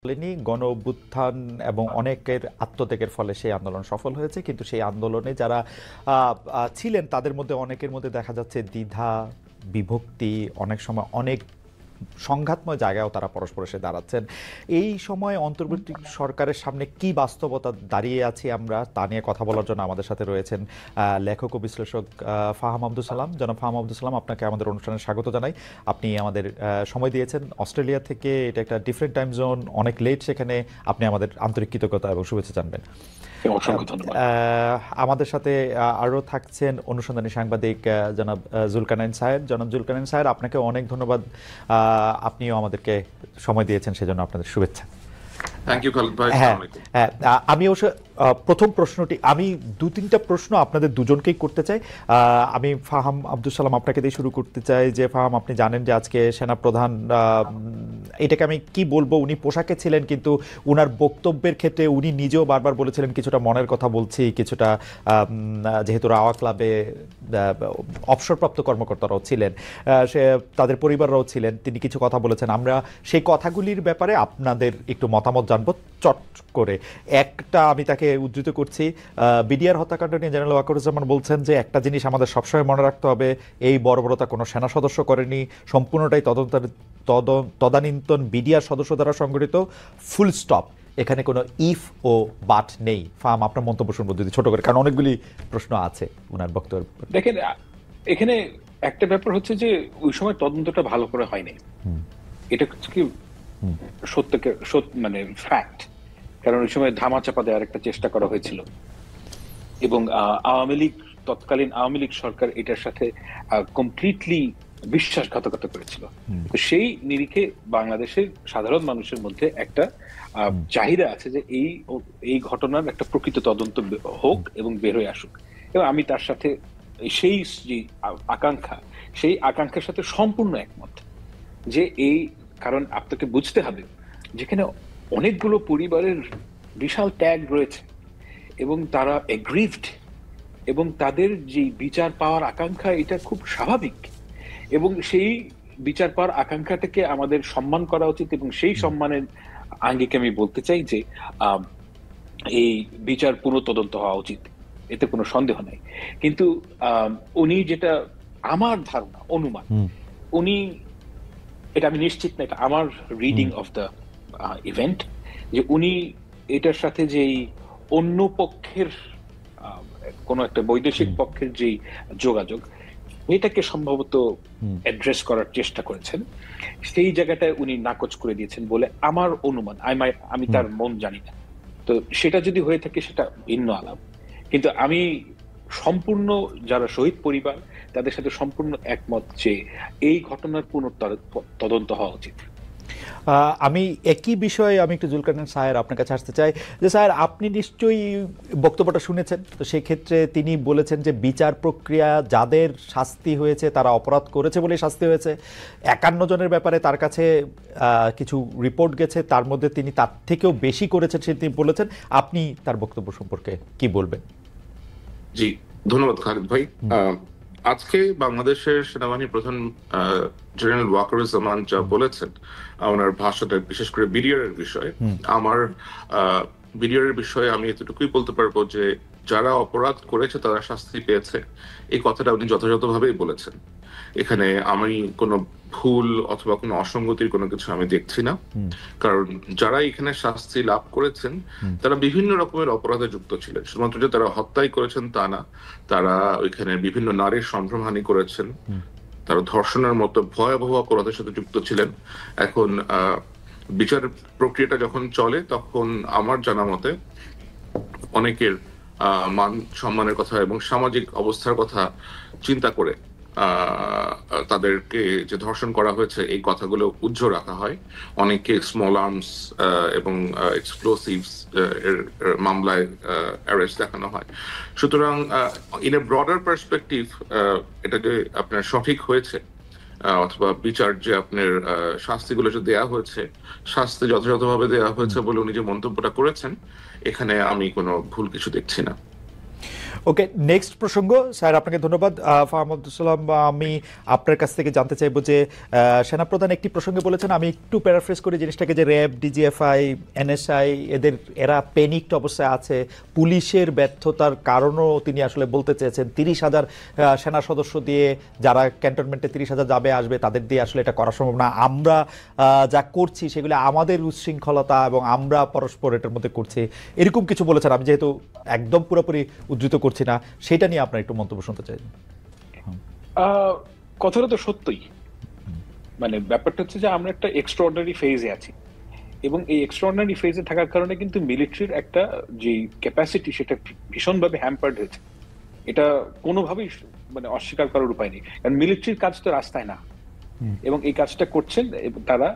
বলেনি গণ অভ্যুত্থান এবং অনেকের আত্মত্যাগের ফলে সেই আন্দোলন সফল হয়েছে, কিন্তু সেই আন্দোলনে যারা ছিলেন তাদের মধ্যে অনেকের মধ্যে দেখা যাচ্ছে দ্বিধা, বিভক্তি, অনেক সময় অনেক সংঘাতময় জায়গায়ও তারা পরস্পর এসে দাঁড়াচ্ছেন। এই সময় অন্তর্বর্তী সরকারের সামনে কি বাস্তবতা দাঁড়িয়ে আছি আমরা, তা নিয়ে কথা বলার জন্য আমাদের সাথে রয়েছেন লেখক ও বিশ্লেষক ফাহাম আব্দুল সালাম। জনাব ফাহাম আব্দুল সালাম, আপনাকে আমাদের অনুষ্ঠানে স্বাগত জানাই। আপনি আমাদের সময় দিয়েছেন অস্ট্রেলিয়া থেকে, এটা একটা ডিফারেন্ট টাইম জোন, অনেক লেট, সেখানে আপনি আমাদের আন্তরিক কৃতজ্ঞতা এবং শুভেচ্ছা জানবেন। আমাদের সাথে আরও থাকছেন অনুসন্ধানী সাংবাদিক জনাব জুলকারনাইন সাহেব। জনাব জুলকারনাইন সাহেব, আপনাকে অনেক ধন্যবাদ, আপনিও আমাদেরকে সময় দিয়েছেন, সেজন্য আপনাদের শুভেচ্ছা। আমি অবশ্য প্রথম প্রশ্নটি, আমি দু-তিনটা প্রশ্ন আপনাদের দুজনকেই করতে চাই। আমি ফাহাম আব্দুল সালাম আপনাকে দিয়ে শুরু করতে চাই যে ফাহাম, আপনি জানেন যে আজকে সেনাপ্রধান, এটাকে আমি কি বলবো, উনি পোশাকে ছিলেন কিন্তু উনার বক্তব্যের ক্ষেত্রে উনি নিজেও বারবার বলেছিলেন কিছুটা মনের কথা বলছি, কিছুটা যেহেতু রাওয়া ক্লাবে অবসরপ্রাপ্ত কর্মকর্তারাও ছিলেন, সে তাদের পরিবাররাও ছিলেন, তিনি কিছু কথা বলেছেন। আমরা সেই কথাগুলির ব্যাপারে আপনাদের একটু মতামত জানবো চট করে। একটা আমি তাকে উদ্ধৃত করছি, বিডিআর হত্যাকাণ্ড নিয়ে জেনারেল ওয়াকারুজ্জামান বলছেন যে একটা জিনিস আমাদের সবসময় মনে রাখতে হবে, এই বর্বরতা কোনো সেনা সদস্য করেনি, সম্পূর্ণটাই তদানীন্তন বিডিআর সদস্য দ্বারা সংগঠিত, ফুল স্টপ, এখানে কোনো ইফ ও বাট নেই। ফাহাম, আপনার মন্তব্য শুনবো যদি ছোট করে, কারণ অনেকগুলি প্রশ্ন আছে ওনার বক্তব্য। দেখেন, এখানে একটা ব্যাপার হচ্ছে যে ওই সময় তদন্তটা ভালো করে হয়নি, এটা কি সত্যকে মানে ফ্যাক্ট, কারণ ওই সময় ধামাচাপা দেওয়ার একটা চেষ্টা করা হয়েছিল এবং আওয়ামী লীগ, তৎকালীন আওয়ামী লীগ সরকার এটার সাথে কমপ্লিটলি বিশ্বাসঘাতকতা করেছিল। সেই নিরিখে বাংলাদেশের সাধারণ মানুষের মধ্যে একটা চাহিদা আছে যে এই ঘটনার একটা প্রকৃত তদন্ত হোক এবং বের হয়ে আসুক, এবং আমি তার সাথে সেই যে আকাঙ্ক্ষা, সেই আকাঙ্ক্ষার সাথে সম্পূর্ণ একমত। যে কারণ আপনাকে বুঝতে হবে, যেখানে অনেকগুলো পরিবারের বিশাল ত্যাগ রয়েছে এবং তারা এগ্রিভড, এবং তাদের যে বিচার পাওয়ার আকাঙ্ক্ষা, এটা খুব স্বাভাবিক, এবং সেই বিচার পাওয়ার আকাঙ্ক্ষাটাকে আমাদের সম্মান করা উচিত। এবং সেই সম্মানের আঙ্গিকে আমি বলতে চাই যে এই বিচার পুনঃতদন্ত হওয়া উচিত, এতে কোনো সন্দেহ নাই। কিন্তু উনি, যেটা আমার ধারণা, অনুমান, উনি, এটা আমি নিশ্চিত না, এটা আমার রিডিং অফ দ্য ইভেন্ট, যে উনি এটার সাথে যেই অন্য পক্ষের কোন একটা বৈদেশিক পক্ষের যেই যোগাযোগ, এটাকে সম্ভবত অ্যাড্রেস করার চেষ্টা করেছেন, সেই জায়গাটায় উনি নাকচ করে দিয়েছেন বলে আমার অনুমান। আমি তার মন জানি না, তো সেটা যদি হয়ে থাকে সেটা ভিন্ন আলাপ। কিন্তু আমি সম্পূর্ণ, যারা শহীদ পরিবার তাদের সাথে সম্পূর্ণ একমত যে এই ঘটনার পুনঃতদন্ত হওয়া উচিত। আমি একই বিষয়ে আমি একটু জুলকারনাইন সাহেব আপনার কাছে আসতে চাই যে স্যার, আপনি নিশ্চয়ই বক্তব্যটা শুনেছেন, তো সেই ক্ষেত্রে তিনি বলেছেন যে বিচার প্রক্রিয়া, যাদের শাস্তি হয়েছে তারা অপরাধ করেছে বলে শাস্তি হয়েছে। 51 জনের ব্যাপারে তার কাছে কিছু রিপোর্ট গেছে, তার মধ্যে তিনি তার থেকেও বেশি করেছেন সে তিনি বলেছেন। আপনি তার বক্তব্য সম্পর্কে কি বলবেন? জি, ধন্যবাদ খালিদ ভাই। আজকে বাংলাদেশের সেনাবাহিনী প্রধান জেনারেল ওয়াকারুজ্জামান যা বলেছেন, ওনার ভাষণটা, বিশেষ করে বিডিআর এর বিষয়ে, আমার বিডিআর এর বিষয়ে আমি এতটুকুই বলতে পারবো যে যারা অপরাধ করেছে তারা শাস্তি পেয়েছে, এই কথাটা উনি যথাযথভাবেই বলেছেন। এখানে আমি কোনো ভুল অথবা কোনো অসঙ্গতির কোনো কিছু আমি দেখছি না, কারণ যারা এখানে শাস্তি লাভ করেছেন তারা বিভিন্ন রকমের অপরাধে যুক্ত ছিলেন। শুধুমাত্র যে তারা হত্যাই করেছেন তা না, তারা ওইখানে বিভিন্ন নারীর সম্ভ্রমহানি করেছেন, তারা ধর্ষণের মতো ভয়াবহ অপরাধের সাথে যুক্ত ছিলেন। এখন বিচার প্রক্রিয়াটা যখন চলে, তখন আমার জানা মতে অনেকের মান সম্মানের কথা এবং সামাজিক অবস্থার কথা চিন্তা করে তাদেরকে যে ধর্ষণ করা হয়েছে এই কথাগুলো উজ্জ্বল রাখা হয়। অনেকে স্মল আর্মস এবং এক্সপ্লোসিভস এর মামলায় অ্যারেস্ট দেখানো হয়। সুতরাং ইন এ ব্রডার পার্সপেক্টিভ, এটা যে আপনার সঠিক হয়েছে অথবা বিচার যে আপনার শাস্তিগুলো যে দেয়া হয়েছে, শাস্তি যথাযথভাবে দেয়া হয়েছে বলে উনি যে মন্তব্যটা করেছেন, এখানে আমি কোনো ভুল কিছু দেখছি না। ওকে, নেক্সট প্রসঙ্গ স্যার, আপনাকে ধন্যবাদ। ফাহাম আব্দুল সালাম, আমি আপনার কাছ থেকে জানতে চাইবো যে সেনাপ্রধান একটি প্রসঙ্গে বলেছেন, আমি একটু প্যারাফ্রেজ করি জিনিসটাকে, যে র্যাব, ডিজিএফআই, এনএসআই এরা প্যানিকড অবস্থায় আছে, পুলিশের ব্যর্থতার কারণও তিনি আসলে বলতে চেয়েছেন। 30,000 সেনা সদস্য দিয়ে যারা ক্যান্টনমেন্টে 30,000 যাবে আসবে তাদের দিয়ে আসলে এটা করা সম্ভব না। আমরা যা করছি সেগুলো আমাদের উচ্ছৃঙ্খলতা এবং আমরা পরস্পর এটার মধ্যে করছি, এরকম কিছু বলেছেন। আমি যেহেতু একদম পুরোপুরি উদ্ধৃত করছি না, সেটা নিয়ে আপনার একটু মন্তব্য শুনতে চাই। কথাটা তো সত্যই, মানে ব্যাপারটা হচ্ছে যে আমরা একটা এক্সট্রাঅর্ডিনারি ফেজে আছি, এবং এই এক্সট্রাঅর্ডিনারি ফেজে থাকার কারণে কিন্তু মিলিটারির একটা যে ক্যাপাসিটি সেটা ভীষণভাবে হ্যাম্পার্ড হয়েছে। এটা কোনোভাবেই মানে অস্বীকার করার উপায় নেই, কারণ মিলিটারির কাজ তো রাস্তায় না, এবং এই কাজটা করছেন তারা,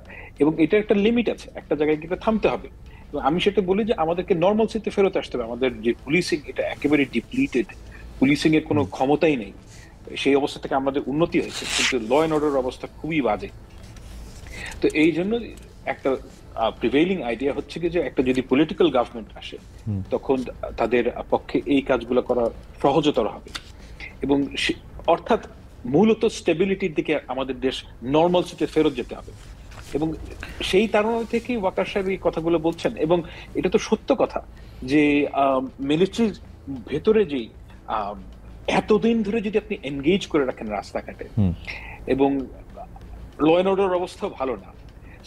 এবং এটা একটা লিমিট আছে, একটা জায়গায় গিয়ে থামতে হবে। আমি সেটা বলি যে আমাদেরকে নর্মালসিতে ফেরত আসতে হবে। আমাদের যে পুলিশিং, এটা একেবারে ডিপ্লিটেড, পুলিশিং এর কোনো ক্ষমতাই নেই। সেই অবস্থা থেকে আমাদের উন্নতি হয়েছে, কিন্তু ল অ্যান্ড অর্ডার অবস্থা খুবই বাজে। তো এই জন্য একটা প্রিভেইলিং আইডিয়া হচ্ছে কি যে একটা যদি পলিটিক্যাল গভর্নমেন্ট আসে, তখন তাদের পক্ষে এই কাজগুলো করা সহজতর হবে, এবং অর্থাৎ মূলত স্টেবিলিটির দিকে আমাদের দেশ নর্মালসিতে ফেরত যেতে হবে। এবং সেই কারণ থেকেই ওয়াকার সাহেব এই কথাগুলো বলছেন, এবং এটা তো সত্য কথা যে মিলিটারির ভেতরে যে এতদিন ধরে যদি আপনি এনগেজ করে রাখেন রাস্তাঘাটে, এবং ল অ্যান্ড অর্ডার অবস্থাও ভালো না।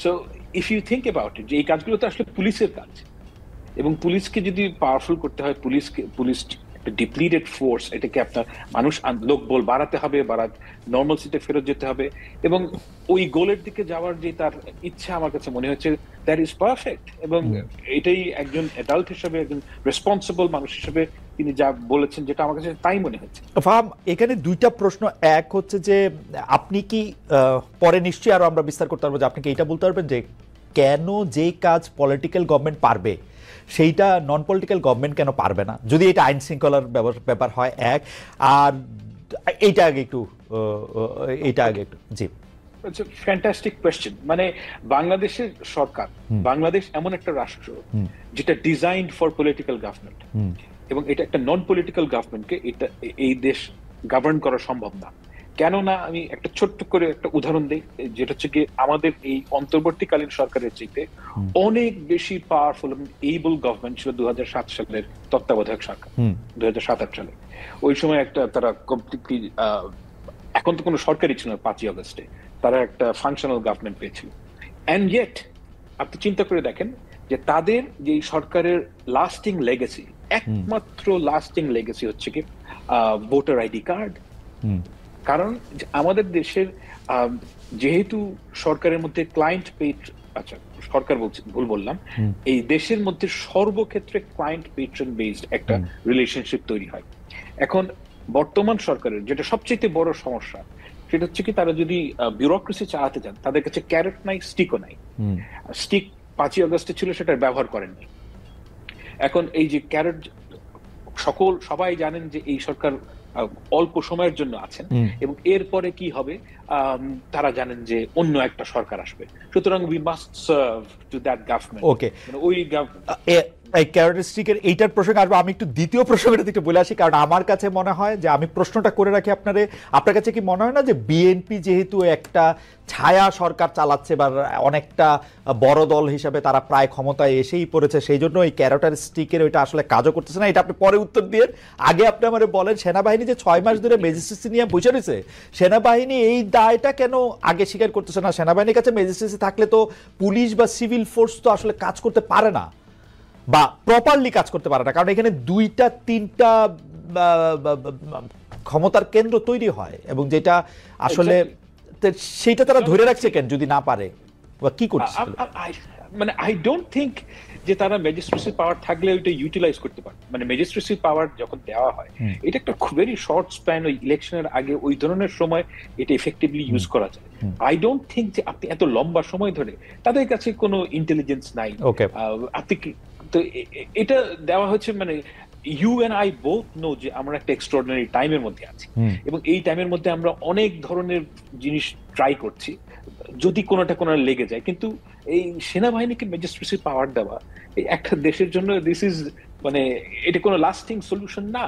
So if you think about it, যে এই কাজগুলো তো আসলে পুলিশের কাজ, এবং পুলিশকে যদি পাওয়ারফুল করতে হয়, পুলিশ ডিপ্লিটেড ফোর্স, এটাকে আপনার লোকবল বাড়াতে হবে, নর্মাল সিটে ফেরত যেতে হবে, এবং ওই গোলের দিকে যাওয়ার যে তার ইচ্ছা আমার কাছে মনে হচ্ছে দ্যাট ইজ পারফেক্ট। এবং এটাই একজন অ্যাডাল্ট হিসেবে, একজন রেসপন্সিবল মানুষ হিসেবে তিনি যা বলেছেন, যেটা আমার কাছে তাই মনে হচ্ছে। ফাহাম, এখানে দুইটা প্রশ্ন। এক হচ্ছে যে আপনি কি পরে নিশ্চয়ই আরো আমরা বিস্তার করতে পারবো, যে আপনি কি এটা বলতে পারবেন যে কেন যেই কাজ পলিটিক্যাল গভর্নমেন্ট পারবে সেইটা নন পলিটিক্যাল গভর্নমেন্ট কেন পারবে না, যদি এটা আইন শৃঙ্খলার ব্যাপার হয়? এক, আর এইটা আগে একটু জি। Fantastic question. মানে বাংলাদেশের সরকার, বাংলাদেশ এমন একটা রাষ্ট্র যেটা ডিজাইনড ফর পলিটিক্যাল গভর্নমেন্ট, এবং এটা একটা নন পলিটিক্যাল গভর্নমেন্টকে এই দেশ গভর্ন করা সম্ভব না। কেননা আমি একটা ছোট্ট করে একটা উদাহরণ দিই, যেটা হচ্ছে কি আমাদের এই অন্তর্বর্তীকালীন সরকারের চাইতে অনেক বেশি পাওয়ারফুল এবং এবল গভর্নমেন্ট ছিল 2007 সালের তত্ত্বাবধায়ক সরকার। 2007-8 সালে ওই সময় একটা তারা কমপ্লিটলি, এখন তো কোনো সরকারই ছিল না, 5ই আগস্টে তারা একটা ফাংশনাল গভর্নমেন্ট পেয়েছিল। এন্ড ইয়েট আপনি চিন্তা করে দেখেন যে তাদের যে সরকারের লাস্টিং লেগেসি, একমাত্র লাস্টিং লেগেসি হচ্ছে কি ভোটার আইডি কার্ড। কারণ আমাদের দেশের যেহেতু সরকারের মধ্যে ক্লায়েন্ট পেড, আচ্ছা সরকার বলছি, ভুল বললাম, এই দেশের মধ্যে সর্বক্ষেত্রে ক্লায়েন্ট পেট্রন বেসড একটা রিলেশনশিপ তৈরি হয়। এখন বর্তমান সরকারের যেটা সবচেয়ে বড় সমস্যা, সেটা হচ্ছে কি তারা যদি বিউরোক্রেসি চালাতে চান, তাদের কাছে ক্যারেট নাই, স্টিকও নাই। স্টিক 5ই আগস্টে ছিল, সেটার ব্যবহার করেননি। এখন এই যে ক্যারেট, সবাই জানেন যে এই সরকার অল্প সময়ের জন্য আছেন, এবং এরপরে কি হবে তারা জানেন যে অন্য একটা সরকার আসবে, সুতরাং we must serve to that government. Okay, মানে ওই এই ক্যারেক্টারিস্টিকের এইটার প্রসঙ্গে আসবো। আমি একটু দ্বিতীয় প্রসঙ্গটা একটু বলে আসি, কারণ আমার কাছে মনে হয় যে আমি প্রশ্নটা করে রাখি আপনার কাছে কি মনে হয় না যে বিএনপি যেহেতু একটা ছায়া সরকার চালাচ্ছে বা অনেকটা বড় দল হিসাবে তারা প্রায় ক্ষমতায় এসেই পড়েছে, সেই জন্য এই ক্যারেক্টারিস্টিকের ওইটা আসলে কাজও করতেছে না? এটা আপনি পরে উত্তর দিয়ে আগে আপনি আমার বলেন, সেনাবাহিনী যে 6 মাস ধরে ম্যাজিস্ট্রেসি নিয়ে বসে রয়েছে, সেনাবাহিনী এই দায়টা কেন আগে স্বীকার করতেছে না? সেনাবাহিনীর কাছে ম্যাজিস্ট্রেসি থাকলে তো পুলিশ বা সিভিল ফোর্স তো আসলে কাজ করতে পারে না, বা প্রপারলি কাজ করতে পারে না, কারণ এখানে 2-3টা ক্ষমতার কেন্দ্র তৈরি হয়, এবং যেটা আসলে সেইটা তারা ধরে রাখছে কেন যদি না পারে, বা কি করছে? মানে আই ডোন্ট থিংক যে তারা ম্যাজিস্ট্রেসি পাওয়ার থাকলে ওইটা ইউটিলাইজ করতে পারে। মানে ম্যাজিস্ট্রেসি পাওয়ার যখন দেওয়া হয়, এটা একটা ভেরি শর্ট স্প্যান, ওই ইলেকশনের আগে ওই ধরনের সময় এটা এফেক্টিভলি ইউজ করা যায়। আই ডোন্ট থিংক যে আপনি এত লম্বা সময় ধরে, তাদের কাছে কোনো ইন্টেলিজেন্স নাই, আপনি তো এটা দেওয়া হচ্ছে। মানে you and I both know যে আমরা একটা এক্সট্রাঅর্ডিনারি টাইমের মধ্যে আছি, এবং এই টাইমের মধ্যে আমরা অনেক ধরনের জিনিস ট্রাই করছি, যদি কোনোটা লেগে যায়। কিন্তু এই সেনাবাহিনীকে ম্যাজিস্ট্রেসি পাওয়ার দেওয়া এই একটা দেশের জন্য, দিস ইজ মানে এটা কোনো লাস্টিং সলিউশন না।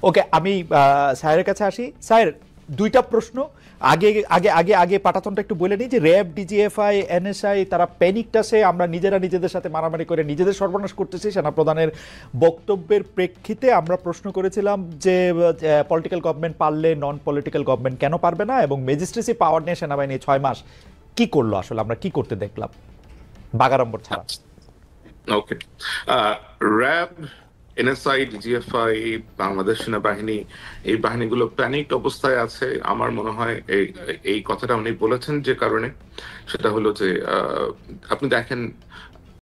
ওকে, আমি স্যারের কাছে আসি। স্যার, দুইটা প্রশ্ন। আগে আগে আগে আগে পাটাতনটা একটু বলে নিই যে র্যাব, ডিজিএফআই, এনএসআই তারা প্যানিকটাসে আমরা নিজেদের সাথে মারামারি করে নিজেদের সর্বনাশ করতেছি। সেনাপ্রধানের বক্তব্যের প্রেক্ষিতে আমরা প্রশ্ন করেছিলাম যে পলিটিক্যাল গভর্নমেন্ট পারলে নন পলিটিক্যাল গভর্নমেন্ট কেন পারবে না, এবং ম্যাজিস্ট্রেসি পাওয়ার নিয়ে সেনাবাহিনী 6 মাস কি করলো, আসলে আমরা কি করতে দেখলাম বাগাড়ম্বর ছাড়া? ওকে, র্যাব, এনএসআই, ডিজিএফআই, বাংলাদেশ সেনাবাহিনী, এই বাহিনীগুলো প্যানিক অবস্থায় আছে। আমার মনে হয় এই কথাটা উনি বলেছেন যে কারণে, সেটা হলো যে আপনি দেখেন